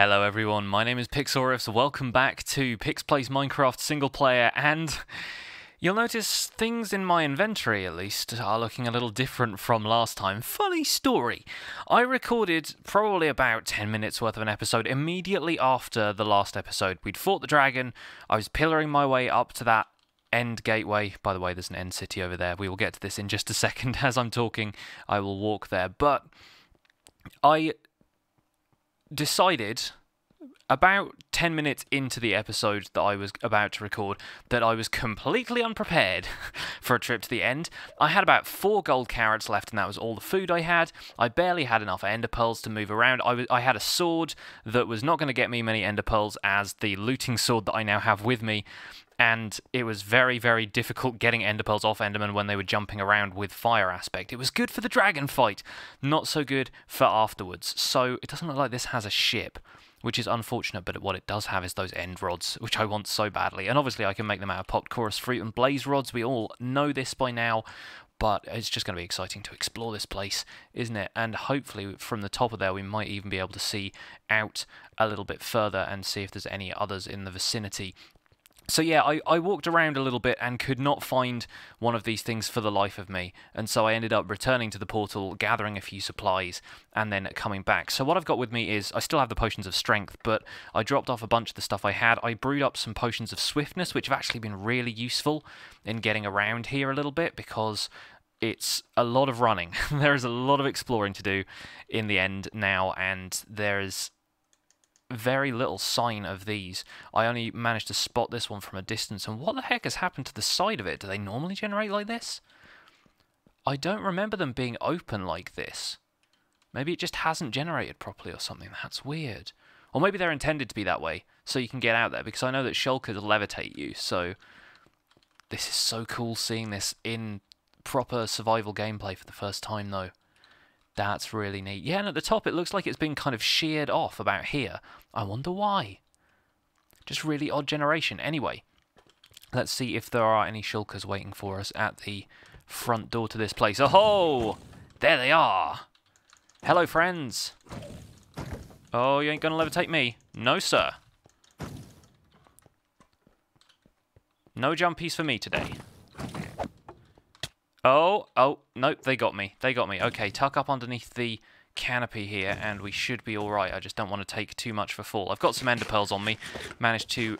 Hello everyone, my name is Pixlriffs, welcome back to Pix Plays Minecraft single player, and you'll notice things in my inventory, at least, are looking a little different from last time. Funny story, I recorded probably about 10 minutes worth of an episode immediately after the last episode. We'd fought the dragon, I was pillaring my way up to that end gateway. By the way, there's an end city over there, we will get to this in just a second. As I'm talking, I will walk there, but I decided about 10 minutes into the episode that I was about to record that I was completely unprepared for a trip to the end. I had about 4 gold carrots left and that was all the food I had. I barely had enough ender pearls to move around. I had a sword that was not going to get me many ender pearls as the looting sword that I now have with me, and it was very, very difficult getting ender pearls off endermen when they were jumping around with fire aspect. It was good for the dragon fight, not so good for afterwards. So it doesn't look like this has a ship, which is unfortunate, but what it does have is those end rods, which I want so badly. And obviously I can make them out of popped chorus fruit and blaze rods. We all know this by now, but it's just going to be exciting to explore this place, isn't it? And hopefully from the top of there we might even be able to see out a little bit further and see if there's any others in the vicinity. So yeah, I walked around a little bit and could not find one of these things for the life of me, and so I ended up returning to the portal, gathering a few supplies, and then coming back. So what I've got with me is, I still have the potions of strength, but I dropped off a bunch of the stuff I had. I brewed up some potions of swiftness, which have actually been really useful in getting around here a little bit, because it's a lot of running. There is a lot of exploring to do in the end now, and there is very little sign of these. I only managed to spot this one from a distance, and what the heck has happened to the side of it? Do they normally generate like this? I don't remember them being open like this. Maybe it just hasn't generated properly or something. That's weird. Or maybe they're intended to be that way, so you can get out there, because I know that shulkers levitate you, so this is so cool seeing this in proper survival gameplay for the first time, though. That's really neat. Yeah, and at the top it looks like it's been kind of sheared off about here. I wonder why. Just really odd generation. Anyway, let's see if there are any shulkers waiting for us at the front door to this place. Oh-ho! There they are! Hello, friends! Oh, you ain't gonna levitate me? No, sir. No jumpies for me today. Oh, nope, they got me. They got me. Okay, tuck up underneath the canopy here, and we should be alright. I just don't want to take too much for fall. I've got some ender pearls on me. Managed to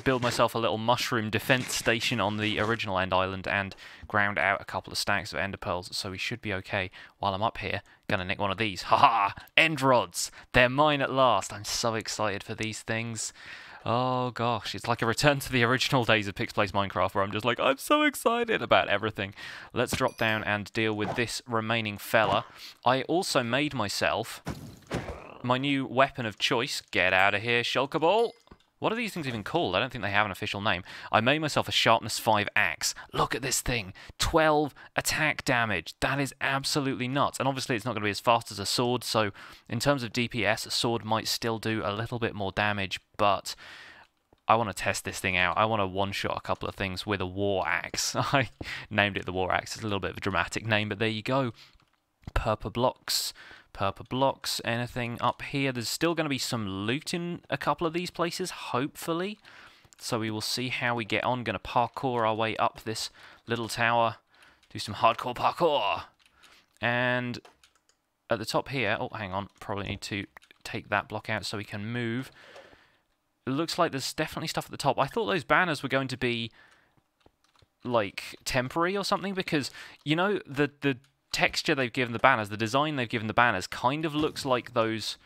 build myself a little mushroom defense station on the original end island and ground out a couple of stacks of ender pearls, so we should be okay. While I'm up here, gonna nick one of these. Haha! End rods! They're mine at last. I'm so excited for these things. Oh gosh, it's like a return to the original days of Pix Plays Minecraft, where I'm just like, I'm so excited about everything. Let's drop down and deal with this remaining fella. I also made myself my new weapon of choice. Get out of here, shulker ball. What are these things even called? I don't think they have an official name. I made myself a sharpness 5 axe. Look at this thing. 12 attack damage. That is absolutely nuts. And obviously it's not going to be as fast as a sword, so in terms of DPS, a sword might still do a little bit more damage, but I want to test this thing out. I want to one-shot a couple of things with a war axe. I named it the war axe. It's a little bit of a dramatic name, but there you go. Purple blocks. Purple blocks, anything up here. There's still going to be some loot in a couple of these places, hopefully. So we will see how we get on. Going to parkour our way up this little tower. Do some hardcore parkour. And at the top here, oh, hang on. Probably need to take that block out so we can move. It looks like there's definitely stuff at the top. I thought those banners were going to be, like, temporary or something, because, you know, the texture they've given the banners, the design they've given the banners kind of looks like those...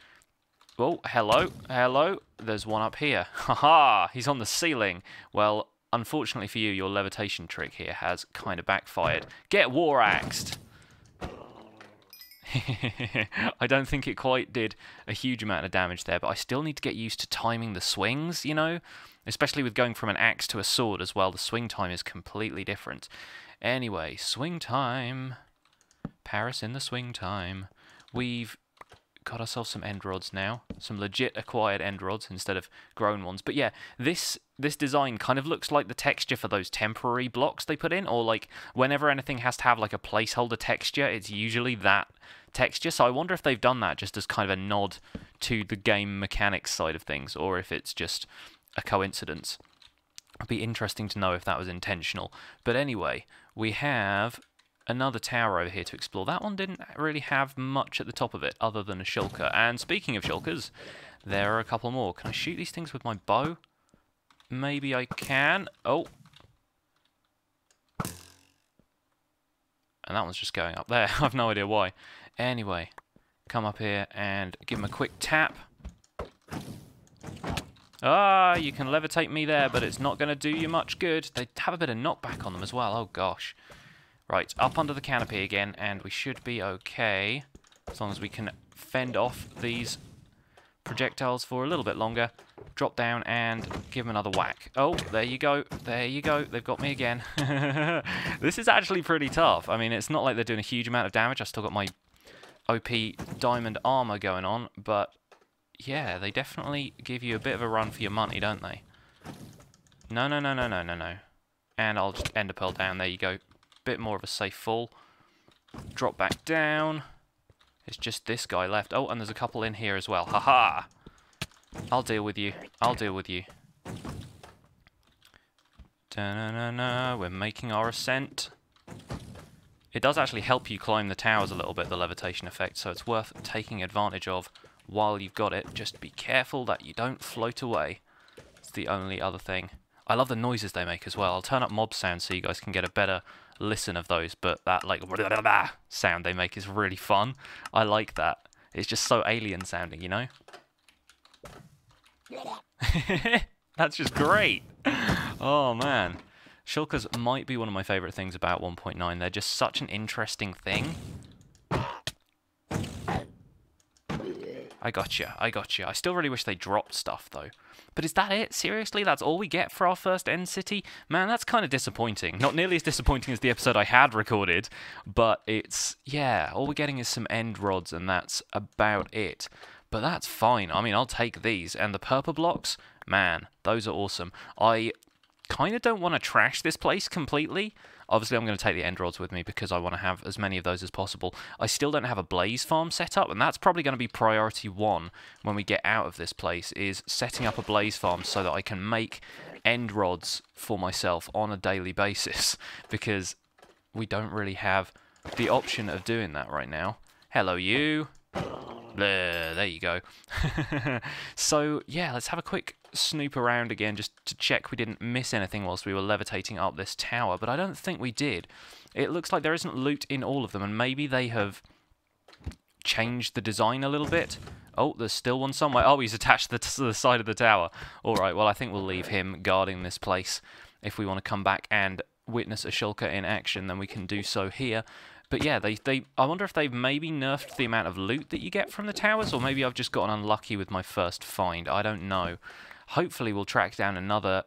Oh, hello, hello. There's one up here. Haha, he's on the ceiling. Well, unfortunately for you, your levitation trick here has kind of backfired. Get war axed. I don't think it quite did a huge amount of damage there, but I still need to get used to timing the swings, you know? Especially with going from an axe to a sword as well. The swing time is completely different. Anyway, swing time. Paris in the swing time. We've got ourselves some end rods now. Some legit acquired end rods instead of grown ones. But yeah, this design kind of looks like the texture for those temporary blocks they put in, or like whenever anything has to have like a placeholder texture, it's usually that texture. So I wonder if they've done that just as kind of a nod to the game mechanics side of things, or if it's just a coincidence. It'd be interesting to know if that was intentional. But anyway, we have another tower over here to explore. That one didn't really have much at the top of it other than a shulker. And speaking of shulkers, there are a couple more. Can I shoot these things with my bow? Maybe I can. Oh. And that one's just going up there. I have no idea why. Anyway, come up here and give him a quick tap. Ah, you can levitate me there, but it's not going to do you much good. They have a bit of knockback on them as well. Oh, gosh. Right, up under the canopy again, and we should be okay. As long as we can fend off these projectiles for a little bit longer. Drop down and give them another whack. Oh, there you go. There you go. They've got me again. This is actually pretty tough. I mean, it's not like they're doing a huge amount of damage. I've still got my OP diamond armor going on, but yeah, they definitely give you a bit of a run for your money, don't they? No, no, no, no, no, no, no. And I'll just ender pearl down. There you go. Bit more of a safe fall. Drop back down. It's just this guy left. Oh, and there's a couple in here as well. Haha! I'll deal with you. I'll deal with you. Da-na-na-na. We're making our ascent. It does actually help you climb the towers a little bit, the levitation effect, so it's worth taking advantage of while you've got it. Just be careful that you don't float away. It's the only other thing. I love the noises they make as well. I'll turn up mob sound so you guys can get a better listen of those, but that like sound they make is really fun. I like that. It's just so alien sounding, you know? That's just great. Oh man. Shulkers might be one of my favourite things about 1.9. They're just such an interesting thing. I gotcha, I gotcha. I still really wish they dropped stuff, though. But is that it? Seriously? That's all we get for our first end city? Man, that's kind of disappointing. Not nearly as disappointing as the episode I had recorded, but it's, yeah, all we're getting is some end rods, and that's about it. But that's fine. I mean, I'll take these. And the purple blocks, man, those are awesome. I kind of don't want to trash this place completely. Obviously, I'm going to take the end rods with me because I want to have as many of those as possible. I still don't have a blaze farm set up, and that's probably going to be priority one when we get out of this place, is setting up a blaze farm so that I can make end rods for myself on a daily basis, because we don't really have the option of doing that right now. Hello, you. There you go. So, yeah, let's have a quick snoop around again just to check we didn't miss anything whilst we were levitating up this tower, but I don't think we did. It looks like there isn't loot in all of them, and maybe they have changed the design a little bit. Oh, there's still one somewhere. Oh, he's attached to the side of the tower. Alright, well, I think we'll leave him guarding this place. If we want to come back and witness a shulker in action, then we can do so here. But yeah, I wonder if they've maybe nerfed the amount of loot that you get from the towers, or maybe I've just gotten unlucky with my first find. I don't know. Hopefully we'll track down another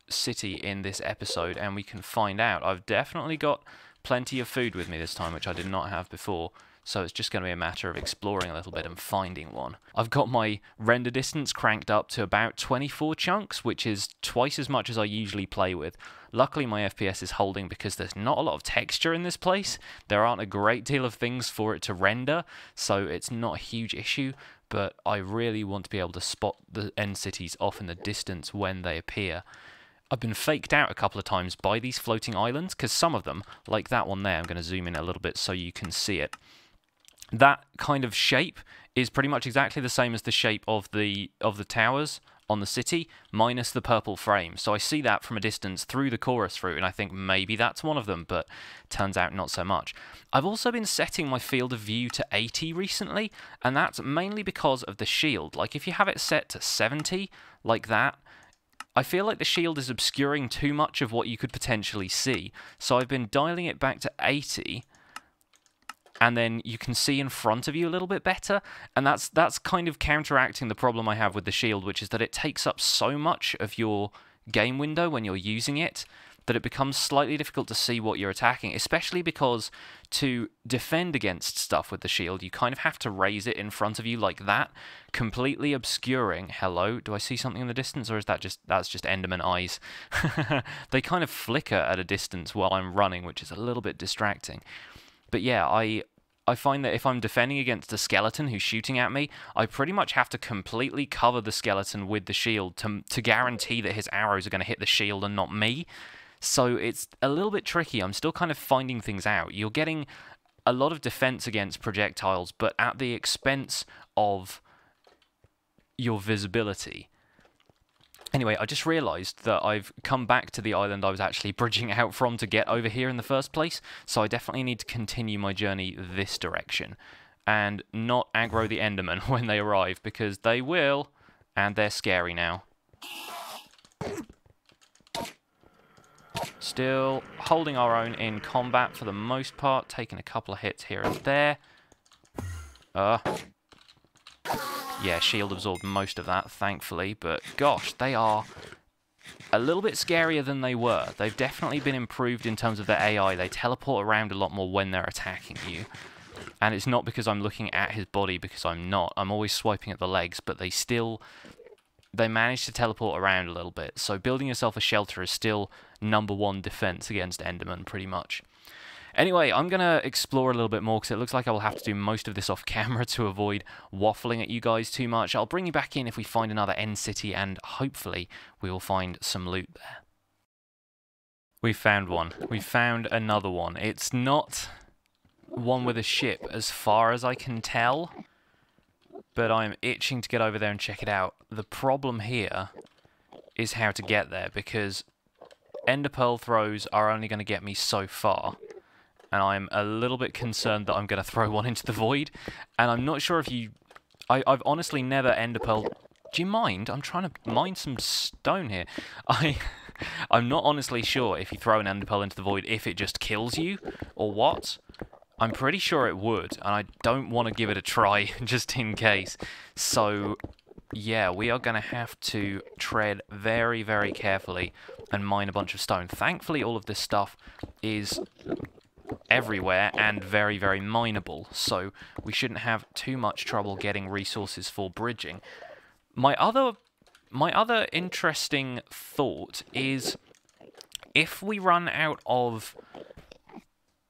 city in this episode and we can find out. I've definitely got plenty of food with me this time, which I did not have before. So it's just going to be a matter of exploring a little bit and finding one. I've got my render distance cranked up to about 24 chunks, which is twice as much as I usually play with. Luckily, my FPS is holding because there's not a lot of texture in this place. There aren't a great deal of things for it to render, so it's not a huge issue. But I really want to be able to spot the end cities off in the distance when they appear. I've been faked out a couple of times by these floating islands, because some of them, like that one there, I'm going to zoom in a little bit so you can see it. That kind of shape is pretty much exactly the same as the shape of the towers on the city, minus the purple frame. So I see that from a distance through the chorus route, and I think maybe that's one of them, but turns out not so much. I've also been setting my field of view to 80 recently, and that's mainly because of the shield. Like, if you have it set to 70, like that, I feel like the shield is obscuring too much of what you could potentially see. So I've been dialing it back to 80, and then you can see in front of you a little bit better, and that's kind of counteracting the problem I have with the shield, which is that it takes up so much of your game window when you're using it that it becomes slightly difficult to see what you're attacking, especially because to defend against stuff with the shield, you kind of have to raise it in front of you like that, completely obscuring... Hello? Do I see something in the distance, or is that that's just Enderman eyes? They kind of flicker at a distance while I'm running, which is a little bit distracting. But yeah, I find that if I'm defending against a skeleton who's shooting at me, I pretty much have to completely cover the skeleton with the shield to guarantee that his arrows are going to hit the shield and not me. So it's a little bit tricky. I'm still kind of finding things out. You're getting a lot of defense against projectiles, but at the expense of your visibility. Anyway, I just realised that I've come back to the island I was actually bridging out from to get over here in the first place, so I definitely need to continue my journey this direction, and not aggro the Endermen when they arrive, because they will, and they're scary now. Still holding our own in combat for the most part, taking a couple of hits here and there. Yeah, shield absorbed most of that, thankfully, but gosh, they are a little bit scarier than they were. They've definitely been improved in terms of their AI. They teleport around a lot more when they're attacking you. And it's not because I'm looking at his body, because I'm not. I'm always swiping at the legs, but they manage to teleport around a little bit. So building yourself a shelter is still #1 defense against Enderman, pretty much. Anyway, I'm going to explore a little bit more because it looks like I will have to do most of this off camera to avoid waffling at you guys too much. I'll bring you back in if we find another end city, and hopefully we will find some loot there. We found one. We found another one. It's not one with a ship as far as I can tell, but I'm itching to get over there and check it out. The problem here is how to get there, because Ender Pearl throws are only going to get me so far. And I'm a little bit concerned that I'm going to throw one into the void. And I'm not sure if you... I've honestly never Ender Pearl... Do you mind? I'm trying to mine some stone here. I'm not honestly sure if you throw an Ender Pearl into the void, if it just kills you, or what. I'm pretty sure it would, and I don't want to give it a try, just in case. So, yeah, we are going to have to tread very, very carefully and mine a bunch of stone. Thankfully, all of this stuff is everywhere and very, very mineable, so we shouldn't have too much trouble getting resources for bridging. My other interesting thought is, if we run out of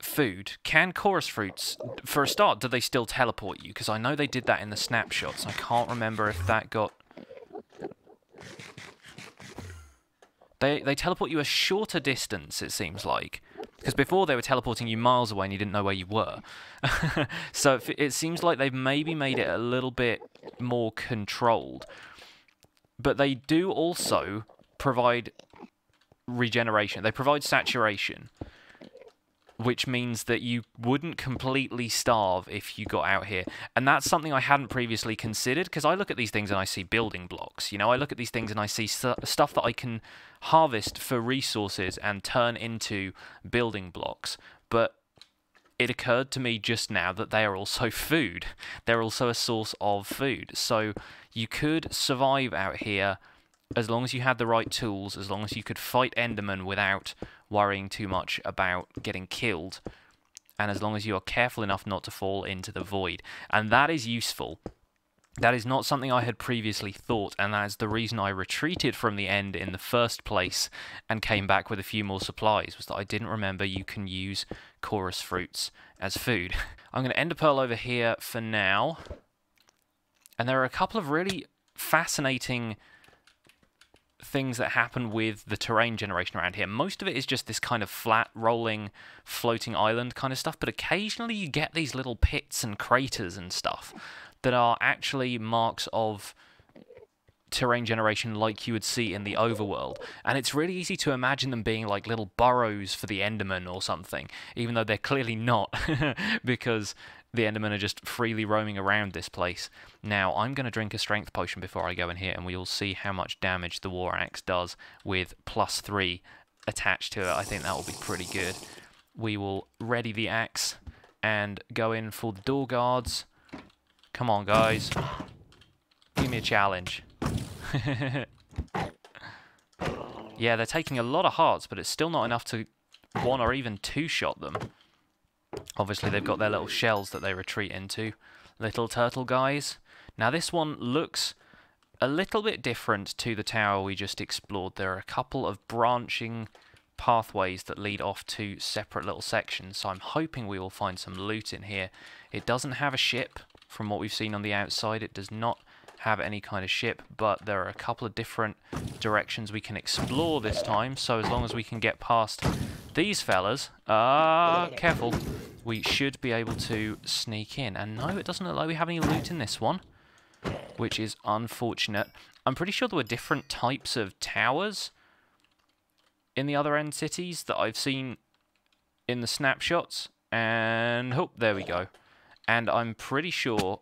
food, can chorus fruits, for a start, do they still teleport you? Because I know they did that in the snapshots. I can't remember if that got... They teleport you a shorter distance, it seems like. Because before they were teleporting you miles away and you didn't know where you were. So it seems like they've maybe made it a little bit more controlled. But they do also provide regeneration. They provide saturation, which means that you wouldn't completely starve if you got out here. And that's something I hadn't previously considered, because I look at these things and I see building blocks. You know, I look at these things and I see stuff that I can harvest for resources and turn into building blocks. But it occurred to me just now that they are also food. They're also a source of food. So you could survive out here as long as you had the right tools, as long as you could fight Endermen without worrying too much about getting killed, and as long as you are careful enough not to fall into the void. And that is useful. That is not something I had previously thought, and that is the reason I retreated from the end in the first place and came back with a few more supplies, was that I didn't remember you can use chorus fruits as food. I'm going to Ender Pearl over here for now, and there are a couple of really fascinating things that happen with the terrain generation around here. Most of it is just this kind of flat, rolling, floating island kind of stuff, but occasionally you get these little pits and craters and stuff that are actually marks of terrain generation like you would see in the overworld. And it's really easy to imagine them being like little burrows for the Endermen or something, even though they're clearly not, because the Endermen are just freely roaming around this place. Now, I'm going to drink a strength potion before I go in here, and we will see how much damage the War Axe does with +3 attached to it. I think that will be pretty good. We will ready the axe and go in for the door guards. Come on, guys. Give me a challenge. Yeah, they're taking a lot of hearts, but it's still not enough to one or even two-shot them. Obviously, they've got their little shells that they retreat into. Little turtle guys. Now, this one looks a little bit different to the tower we just explored. There are a couple of branching pathways that lead off to separate little sections, so I'm hoping we will find some loot in here. It doesn't have a ship, from what we've seen on the outside. It does not have any kind of ship, but there are a couple of different directions we can explore this time, so as long as we can get past these fellas, careful, we should be able to sneak in. And no, it doesn't look like we have any loot in this one, which is unfortunate. I'm pretty sure there were different types of towers in the other end cities that I've seen in the snapshots, and oh, there we go. And I'm pretty sure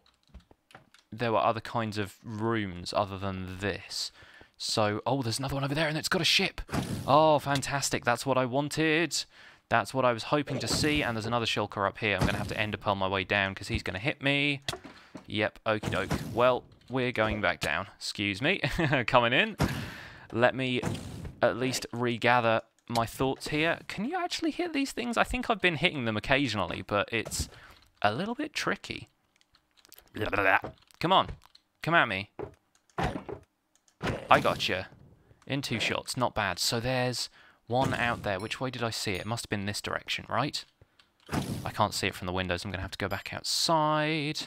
there were other kinds of rooms other than this. So, oh, there's another one over there, and it's got a ship. Oh, fantastic. That's what I wanted. That's what I was hoping to see. And there's another shulker up here. I'm going to have to ender pearl my way down because he's going to hit me. Yep, okie doke. Well, we're going back down. Excuse me. Coming in. Let me at least regather my thoughts here. Can you actually hit these things? I think I've been hitting them occasionally, but it's a little bit tricky. Come on. Come at me. I gotcha. In 2 shots. Not bad. So there's one out there. Which way did I see it? It must have been this direction, right? I can't see it from the windows. I'm going to have to go back outside.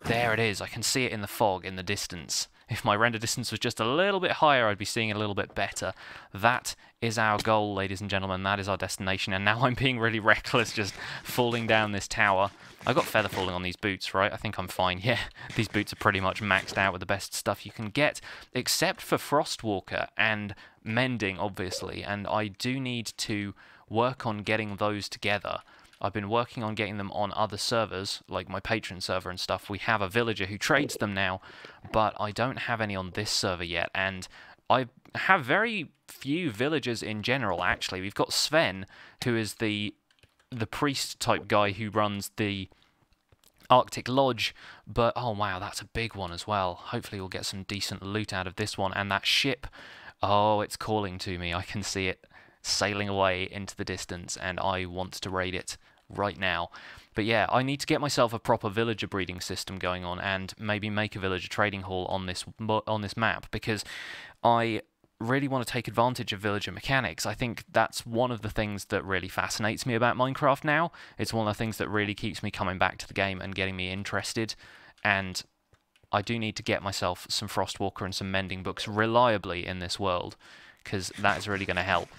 There it is. I can see it in the fog in the distance. If my render distance was just a little bit higher, I'd be seeing it a little bit better. That is our goal, ladies and gentlemen. That is our destination. And now I'm being really reckless, just falling down this tower. I got feather falling on these boots, right? I think I'm fine. Yeah, these boots are pretty much maxed out with the best stuff you can get, except for Frostwalker and mending, obviously. And I do need to work on getting those together. I've been working on getting them on other servers, like my Patreon server and stuff. We have a villager who trades them now, but I don't have any on this server yet. And I have very few villagers in general, actually. We've got Sven, who is the priest-type guy who runs the Arctic Lodge, but oh wow, that's a big one as well. Hopefully we'll get some decent loot out of this one. And that ship, oh, it's calling to me. I can see it sailing away into the distance, and I want to raid it right now. But yeah, I need to get myself a proper villager breeding system going on, and maybe make a villager trading hall on this map, because I really want to take advantage of villager mechanics. I think that's one of the things that really fascinates me about Minecraft now. It's one of the things that really keeps me coming back to the game and getting me interested, and I do need to get myself some Frostwalker and some mending books reliably in this world, because that is really going to help.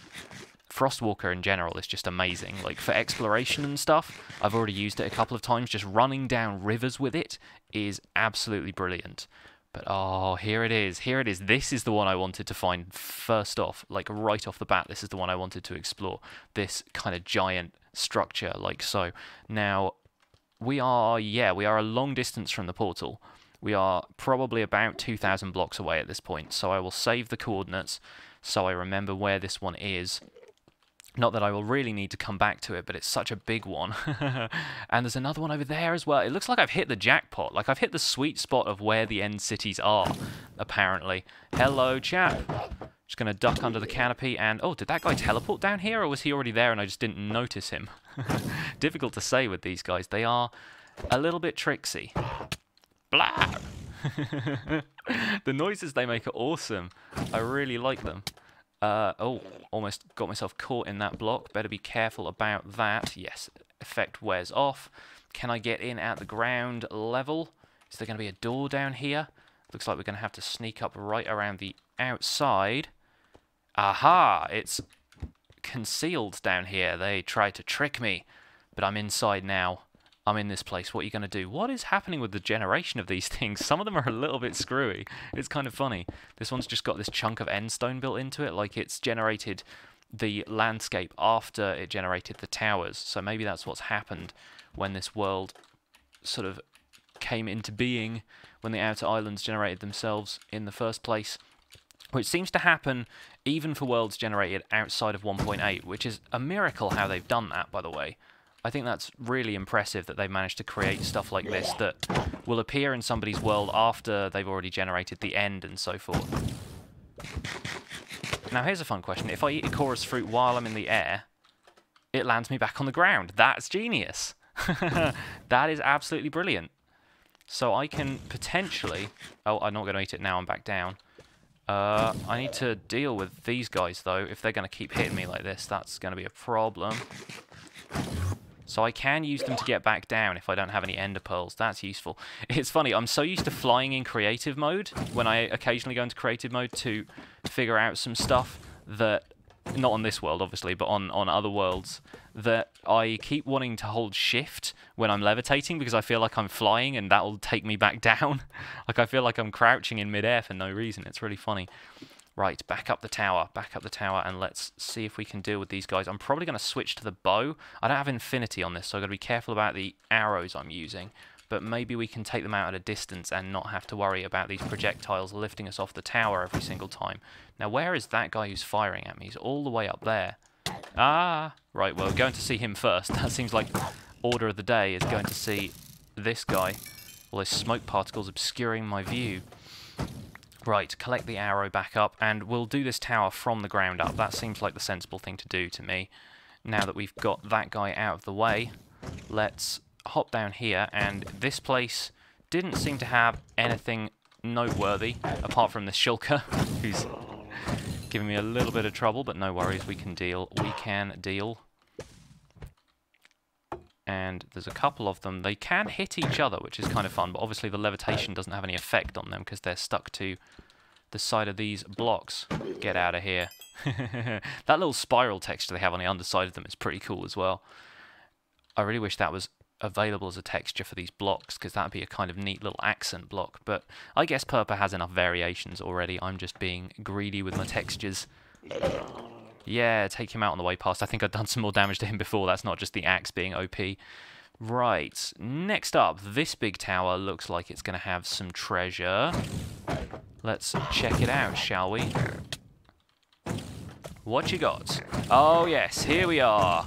Frostwalker in general is just amazing. Like, for exploration and stuff, I've already used it a couple of times. Just running down rivers with it is absolutely brilliant. But, oh, here it is. Here it is. This is the one I wanted to find first off. Like, right off the bat, this is the one I wanted to explore. This kind of giant structure, like so. Now, we are a long distance from the portal. We are probably about 2,000 blocks away at this point. So I will save the coordinates so I remember where this one is. Not that I will really need to come back to it, but it's such a big one. And there's another one over there as well. It looks like I've hit the jackpot. Like, I've hit the sweet spot of where the end cities are, apparently. Hello, chap. Just going to duck under the canopy and... Oh, did that guy teleport down here, or was he already there and I just didn't notice him? Difficult to say with these guys. They are a little bit tricksy. Blah! The noises they make are awesome. I really like them. Oh, almost got myself caught in that block. Better be careful about that. Yes, effect wears off. Can I get in at the ground level? Is there going to be a door down here? Looks like we're going to have to sneak up right around the outside. Aha! It's concealed down here. They tried to trick me, but I'm inside now. I'm in this place. What are you going to do? What is happening with the generation of these things? Some of them are a little bit screwy. It's kind of funny. This one's just got this chunk of endstone built into it, like it's generated the landscape after it generated the towers. So maybe that's what's happened when this world sort of came into being, when the outer islands generated themselves in the first place. Which seems to happen even for worlds generated outside of 1.8, which is a miracle how they've done that, by the way. I think that's really impressive that they've managed to create stuff like this that will appear in somebody's world after they've already generated the end and so forth. Now, here's a fun question. If I eat a chorus fruit while I'm in the air, it lands me back on the ground. That's genius. That is absolutely brilliant. So I can potentially... Oh, I'm not going to eat it now. I'm back down. I need to deal with these guys, though. If they're going to keep hitting me like this, that's going to be a problem. So I can use them to get back down if I don't have any ender pearls. That's useful. It's funny, I'm so used to flying in creative mode, when I occasionally go into creative mode to figure out some stuff that... Not on this world, obviously, but on other worlds, that I keep wanting to hold shift when I'm levitating because I feel like I'm flying and that will take me back down. Like, I feel like I'm crouching in midair for no reason. It's really funny. Right, back up the tower, and let's see if we can deal with these guys. I'm probably going to switch to the bow. I don't have infinity on this, so I've got to be careful about the arrows I'm using. But maybe we can take them out at a distance and not have to worry about these projectiles lifting us off the tower every single time. Now, where is that guy who's firing at me? He's all the way up there. Ah, right, well, we're going to see him first. That seems like order of the day is going to see this guy. All those smoke particles obscuring my view. Right, collect the arrow back up, and we'll do this tower from the ground up. That seems like the sensible thing to do to me. Now that we've got that guy out of the way, let's hop down here, and this place didn't seem to have anything noteworthy, apart from the shulker, who's giving me a little bit of trouble, but no worries, we can deal. And there's a couple of them. They can hit each other, which is kind of fun, but obviously the levitation doesn't have any effect on them because they're stuck to the side of these blocks. Get out of here. That little spiral texture they have on the underside of them is pretty cool as well. I really wish that was available as a texture for these blocks, because that would be a kind of neat little accent block, but I guess Purpa has enough variations already. I'm just being greedy with my textures. Yeah, take him out on the way past. I think I've done some more damage to him before. That's not just the axe being OP. Right, next up, this big tower looks like it's going to have some treasure. Let's check it out, shall we? What you got? Oh yes, here we are.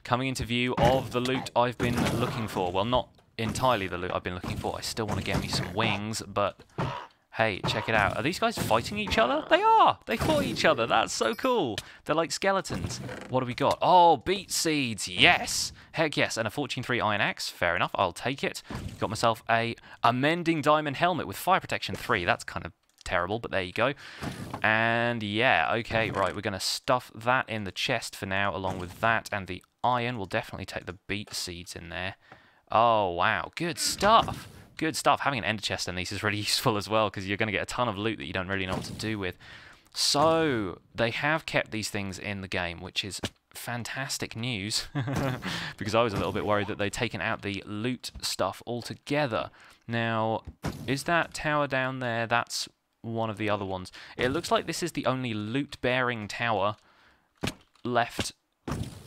Coming into view of the loot I've been looking for. Well, not entirely the loot I've been looking for. I still want to get me some wings, but hey, check it out. Are these guys fighting each other? They are! They fought each other. That's so cool. They're like skeletons. What do we got? Oh, beet seeds. Yes! Heck yes. And a Fortune 3 iron axe. Fair enough. I'll take it. Got myself a mending diamond helmet with fire protection 3. That's kind of terrible, but there you go. And yeah, okay, right. We're going to stuff that in the chest for now, along with that and the iron. We'll definitely take the beet seeds in there. Oh, wow. Good stuff. Good stuff. Having an ender chest in these is really useful as well, because you're going to get a ton of loot that you don't really know what to do with. So, they have kept these things in the game, which is fantastic news, because I was a little bit worried that they'd taken out the loot stuff altogether. Now, is that tower down there? That's one of the other ones. It looks like this is the only loot-bearing tower left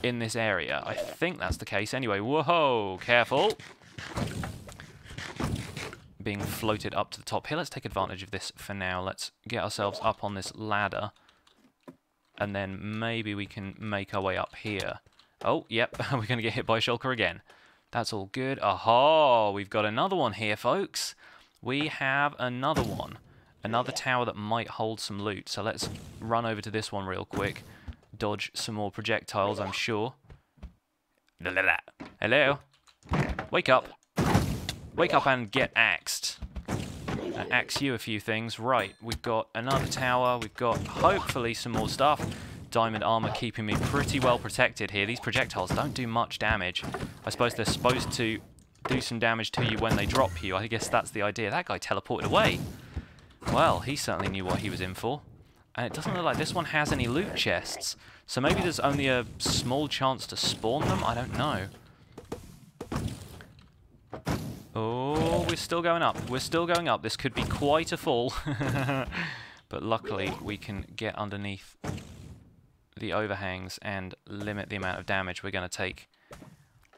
in this area. I think that's the case. Anyway, whoa, careful. Being floated up to the top here. Let's take advantage of this for now. Let's get ourselves up on this ladder, and then maybe we can make our way up here. Oh, yep, we're going to get hit by a shulker again. That's all good. Aha, we've got another one here, folks. We have another one. Another tower that might hold some loot. So let's run over to this one real quick. Dodge some more projectiles, I'm sure. Hello? Wake up. Wake up and get axed. Axe you a few things. Right, we've got another tower. We've got, hopefully, some more stuff. Diamond armor keeping me pretty well protected here. These projectiles don't do much damage. I suppose they're supposed to do some damage to you when they drop you. I guess that's the idea. That guy teleported away. Well, he certainly knew what he was in for. And it doesn't look like this one has any loot chests. So maybe there's only a small chance to spawn them? I don't know. Oh, we're still going up. We're still going up. This could be quite a fall. But luckily, we can get underneath the overhangs and limit the amount of damage we're going to take.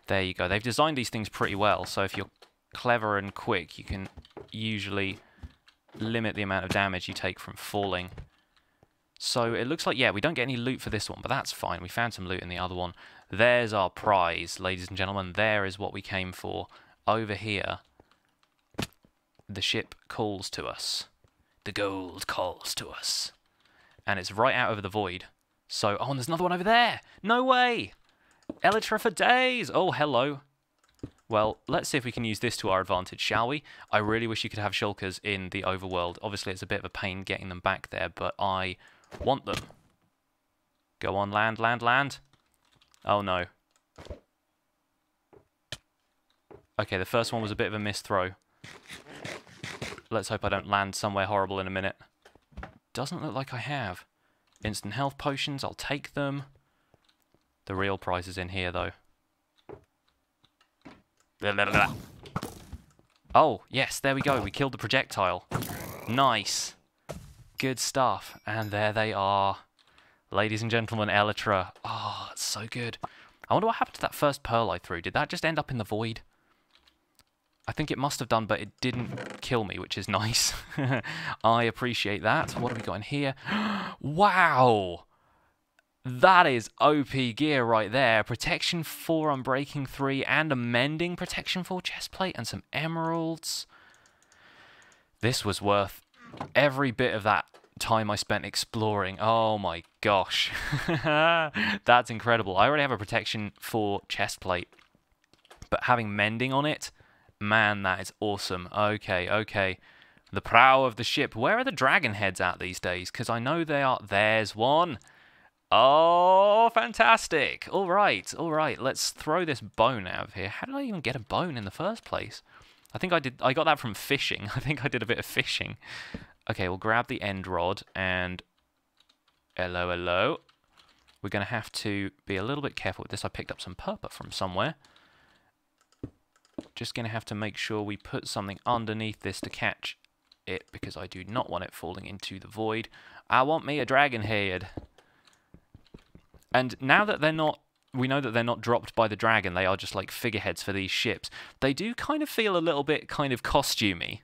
There you go. They've designed these things pretty well. So if you're clever and quick, you can usually limit the amount of damage you take from falling. So it looks like, yeah, we don't get any loot for this one, but that's fine. We found some loot in the other one. There's our prize, ladies and gentlemen. There is what we came for. Over here, the ship calls to us. The gold calls to us. and it's right out over the void. So, oh, and there's another one over there. No way. Elytra for days. Oh, hello. Well, let's see if we can use this to our advantage, shall we? I really wish you could have shulkers in the overworld. Obviously, it's a bit of a pain getting them back there, but I want them. Go on, land, land, land. Oh, no. Okay, the first one was a bit of a missed throw. Let's hope I don't land somewhere horrible in a minute. Doesn't look like I have. Instant health potions, I'll take them. The real prize is in here, though. Oh, yes, there we go. We killed the projectile. Nice. Good stuff. And there they are. Ladies and gentlemen, Elytra. Oh, that's so good. I wonder what happened to that first pearl I threw. Did that just end up in the void? I think it must have done, but it didn't kill me, which is nice. I appreciate that. What have we got in here? Wow! That is OP gear right there. Protection 4 Unbreaking 3 and a Mending Protection 4 chestplate and some emeralds. This was worth every bit of that time I spent exploring. Oh my gosh. That's incredible. I already have a Protection 4 chestplate, but having Mending on it, man, that is awesome. Okay, okay. The prow of the ship. Where are the dragon heads at these days? Because I know they are... There's one. Oh, fantastic. All right, all right. Let's throw this bone out of here. How did I even get a bone in the first place? I think I got that from fishing. I think I did a bit of fishing. Okay, we'll grab the end rod and... Hello, hello. We're going to have to be a little bit careful with this. I picked up some purple from somewhere. Just going to have to make sure we put something underneath this to catch it, because I do not want it falling into the void. I want me a dragon head. And now that they're not, we know that they're not dropped by the dragon, they are just like figureheads for these ships. They do kind of feel a little bit kind of costumey.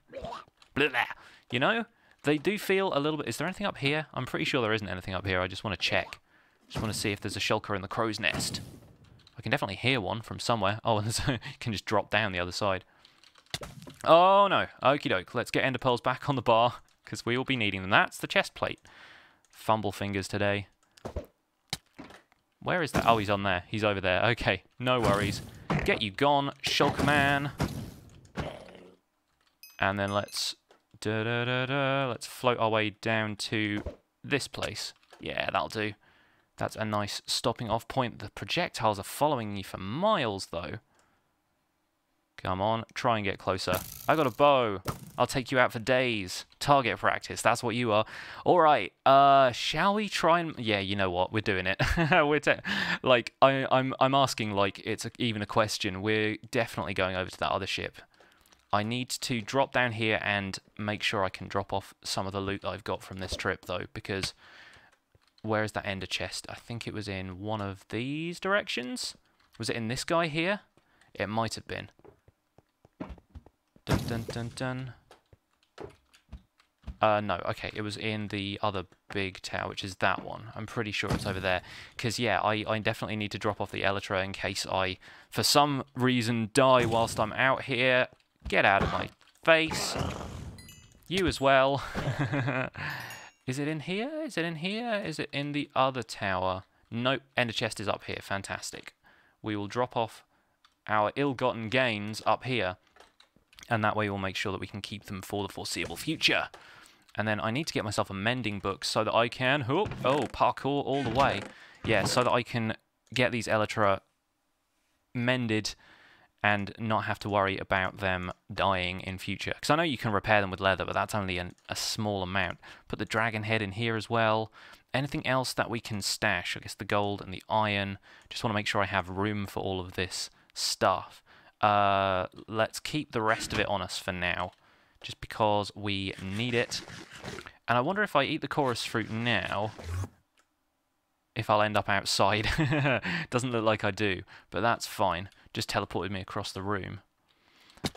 You know? They do feel a little bit... Is there anything up here? I'm pretty sure there isn't anything up here. I just want to check. Just want to see if there's a shulker in the crow's nest. I can definitely hear one from somewhere. Oh, and you can just drop down the other side. Oh, no. Okie doke. Let's get ender pearls back on the bar, because we will be needing them. That's the chest plate. Fumble fingers today. Where is that? Oh, he's on there. He's over there. Okay, no worries. Get you gone, shulker man. And then let's... Let's float our way down to this place. Yeah, that'll do. That's a nice stopping off point. The projectiles are following you for miles, though. Come on, try and get closer. I got a bow. I'll take you out for days. Target practice, that's what you are. All right, shall we try and... Yeah, you know what, we're doing it. Like, I'm asking like it's even a question. We're definitely going over to that other ship. I need to drop down here and make sure I can drop off some of the loot that I've got from this trip, though, because... Where is that ender chest? I think it was in one of these directions. Was it in this guy here? It might have been. Dun dun dun dun. No, okay, it was in the other big tower, which is that one. I'm pretty sure it's over there. Because, yeah, I definitely need to drop off the Elytra in case I, for some reason, die whilst I'm out here. Get out of my face. You as well. Is it in here? Is it in here? Is it in the other tower? Nope, ender chest is up here. Fantastic. We will drop off our ill-gotten gains up here, and that way we'll make sure that we can keep them for the foreseeable future. And then I need to get myself a mending book so that I can... Oh, parkour all the way. Yeah, so that I can get these Elytra mended and not have to worry about them dying in future. Because I know you can repair them with leather, but that's only a small amount. Put the dragon head in here as well. Anything else that we can stash? I guess the gold and the iron. Just want to make sure I have room for all of this stuff. Let's keep the rest of it on us for now, just because we need it. And I wonder if I eat the chorus fruit now, if I'll end up outside. Doesn't look like I do, but that's fine. Just teleported me across the room.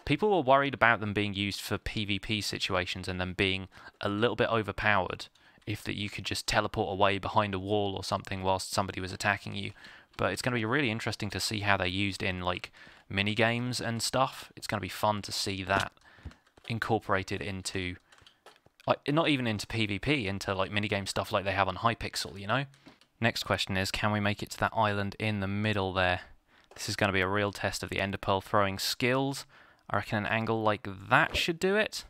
People were worried about them being used for PvP situations and them being a little bit overpowered, if that you could just teleport away behind a wall or something whilst somebody was attacking you. But it's going to be really interesting to see how they're used in like mini games and stuff. It's going to be fun to see that incorporated into not even into PvP, into like minigame stuff like they have on Hypixel, you know? Next question is, can we make it to that island in the middle there? This is going to be a real test of the Ender Pearl throwing skills. I reckon an angle like that should do it.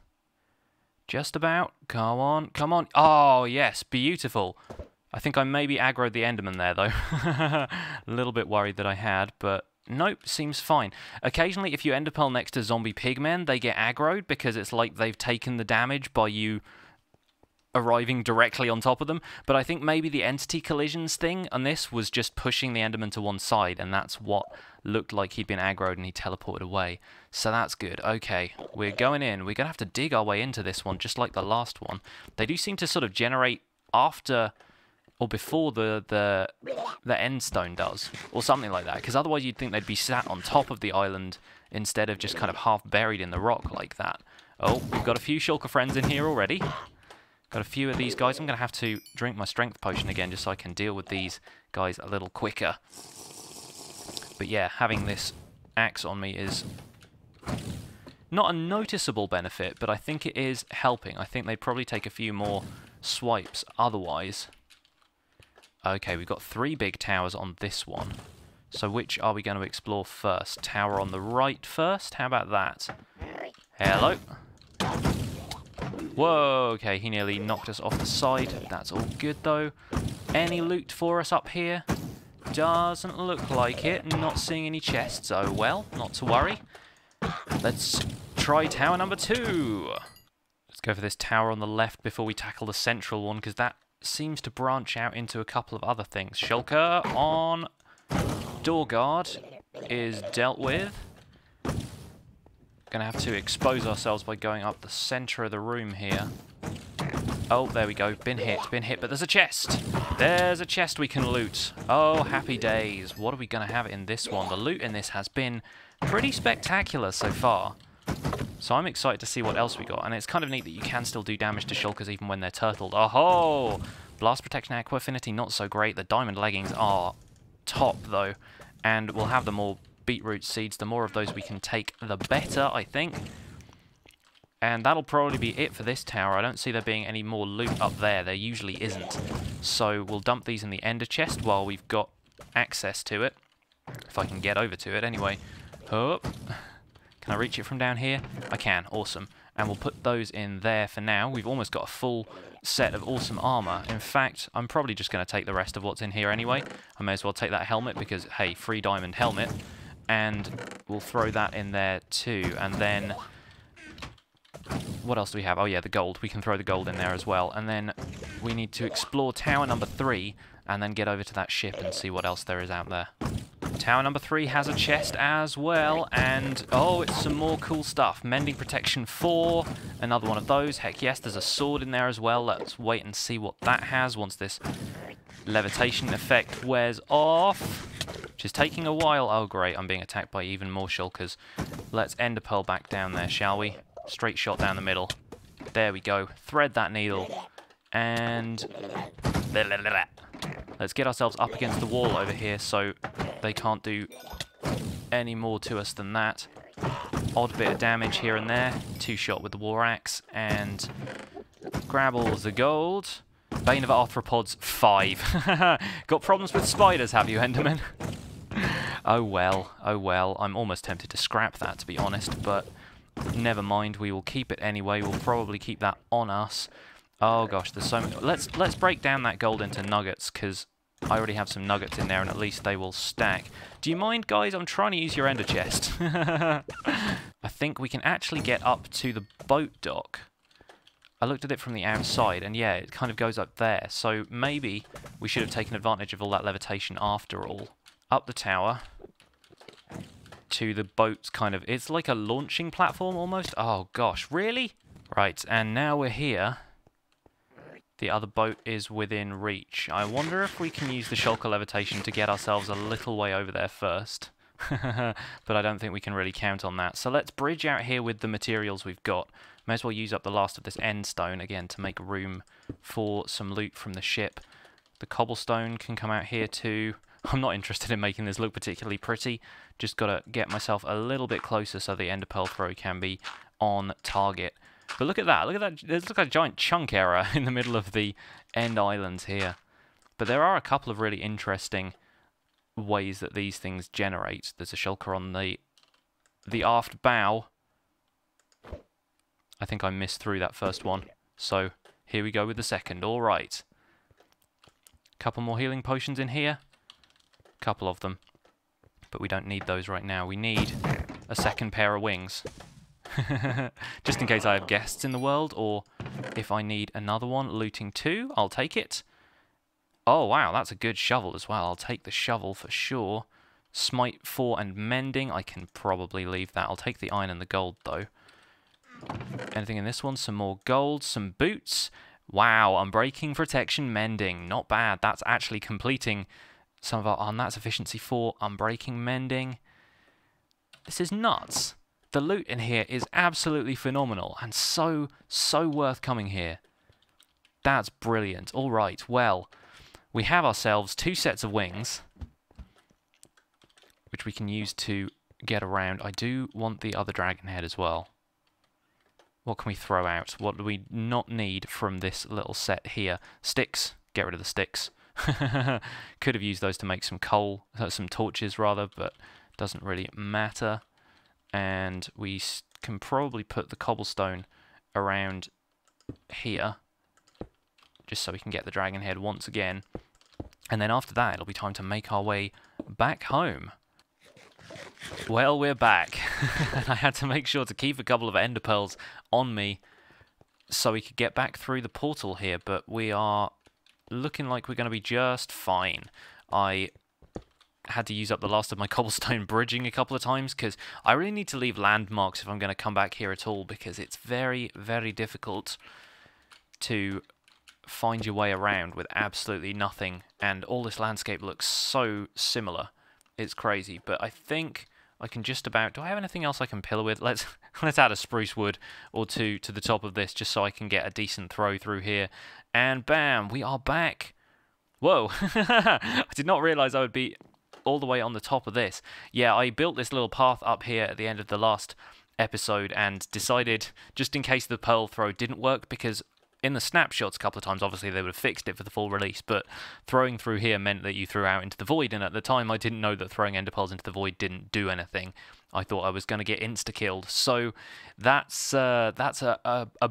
Just about. Come on, come on. Oh, yes, beautiful. I think I maybe aggroed the Enderman there, though. A little bit worried that I had, but nope, seems fine. Occasionally, if you Ender Pearl next to zombie pigmen, they get aggroed because it's like they've taken the damage by you arriving directly on top of them, but I think maybe the entity collisions thing on this was just pushing the Enderman to one side, and that's what looked like he'd been aggroed and he teleported away. So that's good. Okay, we're going in. We're going to have to dig our way into this one, just like the last one. They do seem to sort of generate after or before the end stone does, or something like that, because otherwise you'd think they'd be sat on top of the island instead of just kind of half buried in the rock like that. Oh, we've got a few shulker friends in here already. Got a few of these guys. I'm going to have to drink my strength potion again just so I can deal with these guys a little quicker. But yeah, having this axe on me is not a noticeable benefit, but I think it is helping. I think they'd probably take a few more swipes otherwise. Okay, we've got 3 big towers on this one. So which are we going to explore first? Tower on the right first? How about that? Hello? Whoa, okay, he nearly knocked us off the side. That's all good, though. Any loot for us up here? Doesn't look like it. Not seeing any chests. Oh, well, not to worry. Let's try tower number 2. Let's go for this tower on the left before we tackle the central one, because that seems to branch out into a couple of other things. Shulker on door guard is dealt with. Gonna have to expose ourselves by going up the center of the room here. Oh, there we go. Been hit, but there's a chest. There's a chest we can loot. Oh, happy days. What are we gonna have in this one? The loot in this has been pretty spectacular so far. So I'm excited to see what else we got. And it's kind of neat that you can still do damage to shulkers even when they're turtled. Oh-ho! Blast protection, aqua affinity, not so great. The diamond leggings are top, though. And we'll have the more beetroot seeds. The more of those we can take, the better, I think. And that'll probably be it for this tower. I don't see there being any more loot up there. There usually isn't. So we'll dump these in the ender chest while we've got access to it. If I can get over to it, anyway. Oh. Can I reach it from down here? I can. Awesome. And we'll put those in there for now. We've almost got a full set of awesome armor. In fact, I'm probably just going to take the rest of what's in here anyway. I may as well take that helmet because, hey, free diamond helmet. And we'll throw that in there too. And then what else do we have? Oh yeah, the gold. We can throw the gold in there as well. And then we need to explore tower number 3 and then get over to that ship and see what else there is out there. Tower number 3 has a chest as well, and oh, it's some more cool stuff. Mending protection 4, another one of those. Heck yes, there's a sword in there as well. Let's wait and see what that has once this levitation effect wears off, which is taking a while. Oh great, I'm being attacked by even more shulkers. Let's ender pearl back down there, shall we? Straight shot down the middle. There we go. Thread that needle, and let's get ourselves up against the wall over here so they can't do any more to us than that. Odd bit of damage here and there. 2-shot with the war axe, and grab all the gold. Bane of Arthropods 5. Got problems with spiders, have you, Enderman? Oh well, oh well. I'm almost tempted to scrap that, to be honest, but never mind. We will keep it anyway. We'll probably keep that on us. Oh gosh, there's so many. Let's break down that gold into nuggets, because I already have some nuggets in there, and at least they will stack. Do you mind, guys? I'm trying to use your ender chest. I think we can actually get up to the boat dock. I looked at it from the outside, and yeah, it kind of goes up there. So maybe we should have taken advantage of all that levitation after all. Up the tower to the boat's kind of... It's like a launching platform almost. Oh gosh, really? Right, and now we're here. The other boat is within reach. I wonder if we can use the shulker levitation to get ourselves a little way over there first. But I don't think we can really count on that. So let's bridge out here with the materials we've got. May as well use up the last of this end stone again to make room for some loot from the ship. The cobblestone can come out here too. I'm not interested in making this look particularly pretty. Just got to get myself a little bit closer so the ender pearl throw can be on target. But look at that. Look at that. There's like a giant chunk error in the middle of the end islands here. But there are a couple of really interesting ways that these things generate. There's a shulker on the aft bow. I think I missed through that first one. So here we go with the second. All right. Couple more healing potions in here. Couple of them. But we don't need those right now. We need a second pair of wings. Just in case I have guests in the world, or if I need another one. Looting 2, I'll take it. Oh, wow, that's a good shovel as well. I'll take the shovel for sure. Smite 4 and mending, I can probably leave that. I'll take the iron and the gold, though. Anything in this one? Some more gold, some boots. Wow, unbreaking, protection, mending. Not bad. That's actually completing some of our... Oh, that's efficiency 4, unbreaking, mending. This is nuts. The loot in here is absolutely phenomenal and so worth coming here. That's brilliant. All right, well, we have ourselves 2 sets of wings, which we can use to get around. I do want the other dragon head as well. What can we throw out? What do we not need from this little set here? Sticks. Get rid of the sticks. Could have used those to make some coal, some torches rather, but doesn't really matter. And we can probably put the cobblestone around here, just so we can get the dragon head once again. And then after that, it'll be time to make our way back home. Well, we're back. And I had to make sure to keep a couple of ender pearls on me so we could get back through the portal here, but we are looking like we're going to be just fine. I had to use up the last of my cobblestone bridging a couple of times because I really need to leave landmarks if I'm going to come back here at all, because it's very, very difficult to find your way around with absolutely nothing, and all this landscape looks so similar. It's crazy, but I think I can just about... Do I have anything else I can pillar with? Let's add a spruce wood or 2 to the top of this just so I can get a decent throw through here. And bam, we are back. Whoa, I did not realise I would be all the way on the top of this. Yeah, I built this little path up here at the end of the last episode and decided, just in case the pearl throw didn't work, because in the snapshots a couple of times, obviously they would have fixed it for the full release, but throwing through here meant that you threw out into the void, and at the time I didn't know that throwing ender pearls into the void didn't do anything. I thought I was going to get insta-killed, so that's a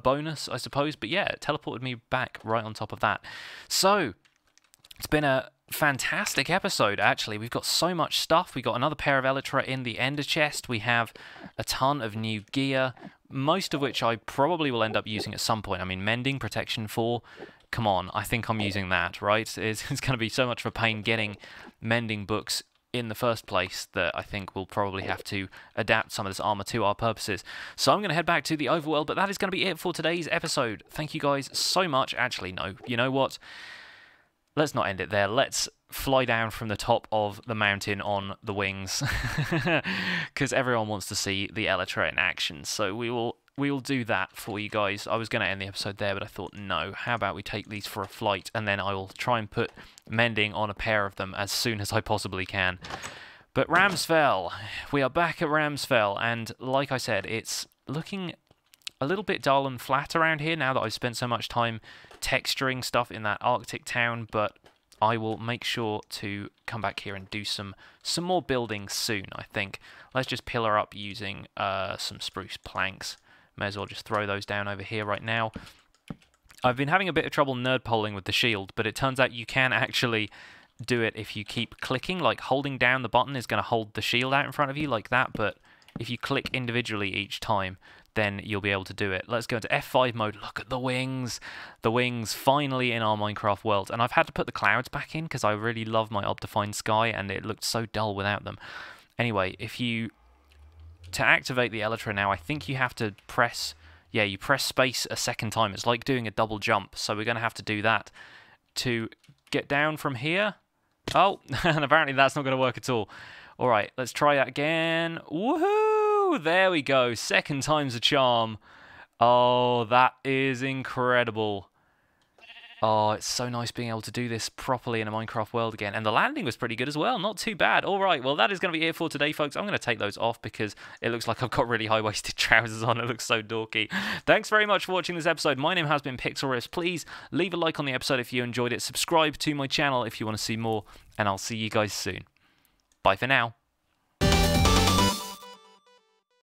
bonus, I suppose, but yeah, it teleported me back right on top of that. So, it's been a fantastic episode, actually. We've got so much stuff. We got another pair of Elytra in the ender chest. We have a ton of new gear, most of which I probably will end up using at some point. I mean, mending, protection 4, come on, I think I'm using that, right? It's going to be so much of a pain getting mending books in the first place that I think we'll probably have to adapt some of this armor to our purposes. So I'm going to head back to the overworld, but that is going to be it for today's episode. Thank you guys so much. Actually, no, you know what? Let's not end it there. Let's fly down from the top of the mountain on the wings, because everyone wants to see the Elytra in action. So we will do that for you guys. I was going to end the episode there, but I thought, no, how about we take these for a flight, and then I will try and put mending on a pair of them as soon as I possibly can. But Ramsfell, we are back at Ramsfell, and like I said, it's looking a little bit dull and flat around here now that I've spent so much time texturing stuff in that Arctic town, but I will make sure to come back here and do some more building soon, I think. Let's just pillar up using some spruce planks. May as well just throw those down over here right now. I've been having a bit of trouble nerd polling with the shield, but it turns out you can actually do it if you keep clicking. Like, holding down the button is going to hold the shield out in front of you like that, but if you click individually each time, then you'll be able to do it. Let's go into F5 mode. Look at the wings. The wings finally in our Minecraft world. And I've had to put the clouds back in because I really love my Optifine sky and it looked so dull without them. Anyway, to activate the Elytra now, I think you have to press, yeah, you press space a second time. It's like doing a double jump. So we're going to have to do that to get down from here. Oh, and apparently that's not going to work at all. All right, let's try that again. Woohoo! There we go. Second time's a charm. Oh, that is incredible. Oh, it's so nice being able to do this properly in a Minecraft world again. And the landing was pretty good as well. Not too bad. All right, well, that is going to be it for today, folks. I'm going to take those off because it looks like I've got really high-waisted trousers on. It looks so dorky. Thanks very much for watching this episode. My name has been Pixlriffs. Please leave a like on the episode if you enjoyed it. Subscribe to my channel if you want to see more. And I'll see you guys soon. Bye for now.